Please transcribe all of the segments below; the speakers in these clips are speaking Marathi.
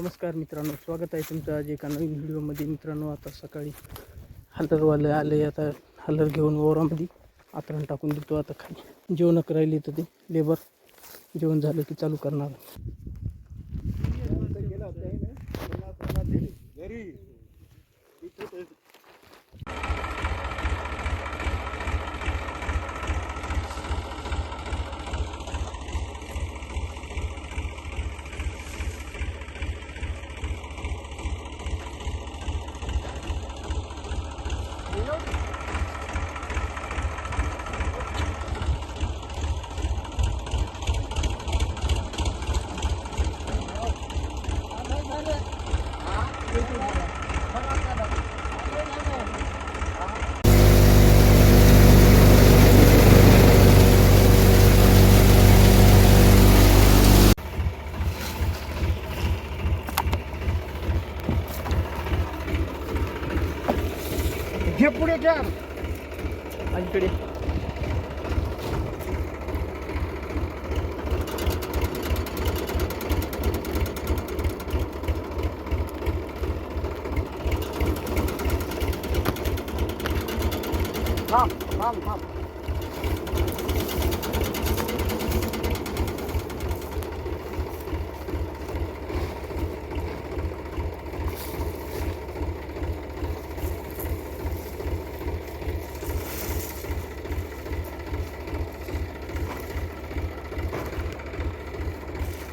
नमस्कार मित्रांनो, स्वागत आहे तुमचं आज एका नवीन व्हिडिओमध्ये. मित्रांनो, आता सकाळी हलरवाले आले. आता हलर घेऊन ओरामध्ये आतरण टाकून देतो. आता खाली जेवण करायला तर ते लेबर जेवण झालं की चालू करणार. घे पुढे घ्या अलीकडे थांब थांब थांब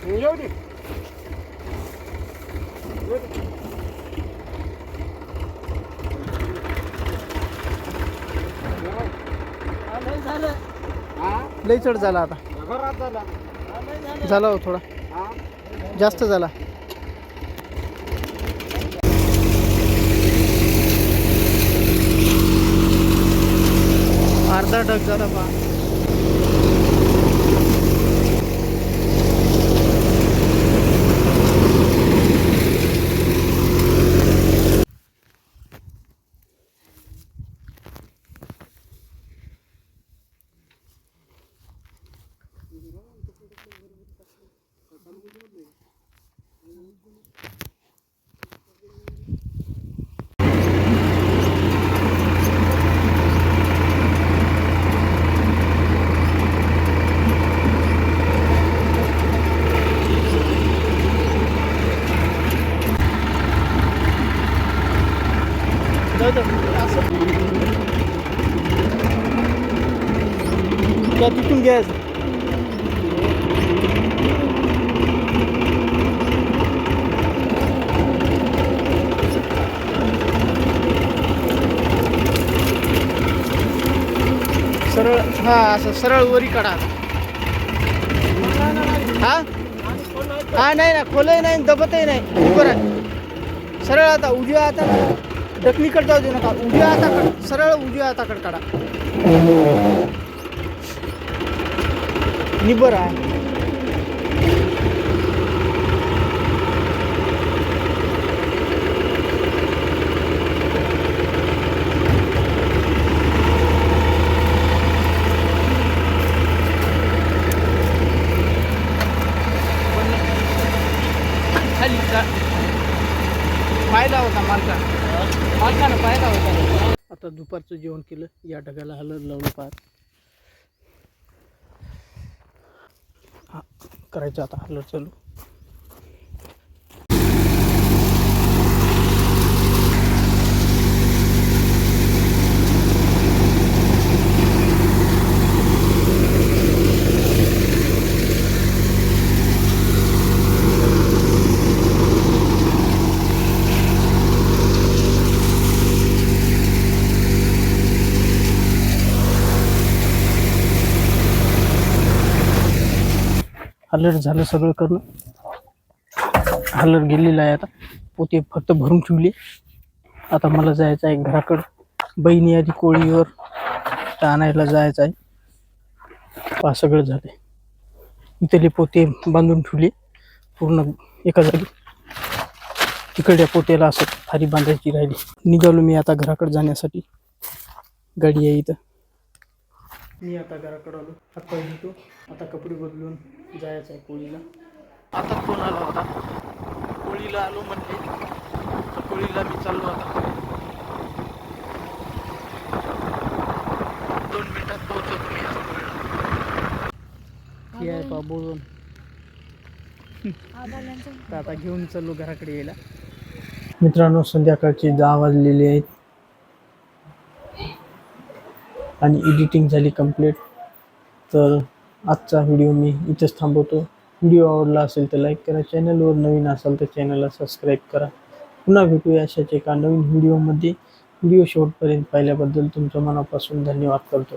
येऊ दे लई चढ झाला. आता झाला हो, थोडा जास्त झाला. अर्धा ढग झाला पहा. त्या तिथून घ्यायचं. सरळ असं सरळ वरी काढा. नाही ना, खोलही नाही, दबतही नाही, उभं आहे सरळ. आता उजव्या हाताला दक्षिणीकडे जाऊ देऊ नका. उजव्या हाताकडे सरळ उजव्या हाताकडे काढा. निबर आहे. खाली पाहिला होता मालकानं पाहिला होता. आता दुपारचं जेवण केलं. या ढगाला हलर लावलं पार. करायचं आता हलर चालू. हलर झालं सगळं करणं. हलर गेलेलं आहे. आता पोते फक्त भरून ठेवले. आता मला जायचं आहे घराकडं. बहिणी आधी कोळीवर आणायला जायचं आहे. सगळं झालंय. इथले पोते बांधून ठेवले पूर्ण एका जागी. तिकडल्या पोत्याला असं थारी बांधायची राहिली. निघालो मी आता घराकडे जाण्यासाठी. गाडी आहे इथं. मी आता घराकडे आलो. हातपाय धुतो. आता कपडे बदलून जायचं आहे कोळीला. आता फोन आला होता. कोळीला आलो म्हणजे तर कोळीला मी चाललो आता. 2 मिनिटात पोहोचतो मी आज कोळीला. हे आहे पा बोलून. तर आता घेऊन चाललो घराकडे यायला. मित्रांनो, संध्याकाळचे 10 वाजलेले आहेत आणि एडिटिंग झाली कंप्लीट. तर आजचा व्हिडिओ मी इथेच थांबवतो. व्हिडिओ आवडला असेल तर लाईक करा, चॅनलवर नवीन असाल तर चॅनलला सबस्क्राईब करा. पुन्हा भेटूया अशाच एका नवीन व्हिडिओमध्ये. व्हिडिओ शेवटपर्यंत पाहिल्याबद्दल तुमचं मनापासून धन्यवाद करतो.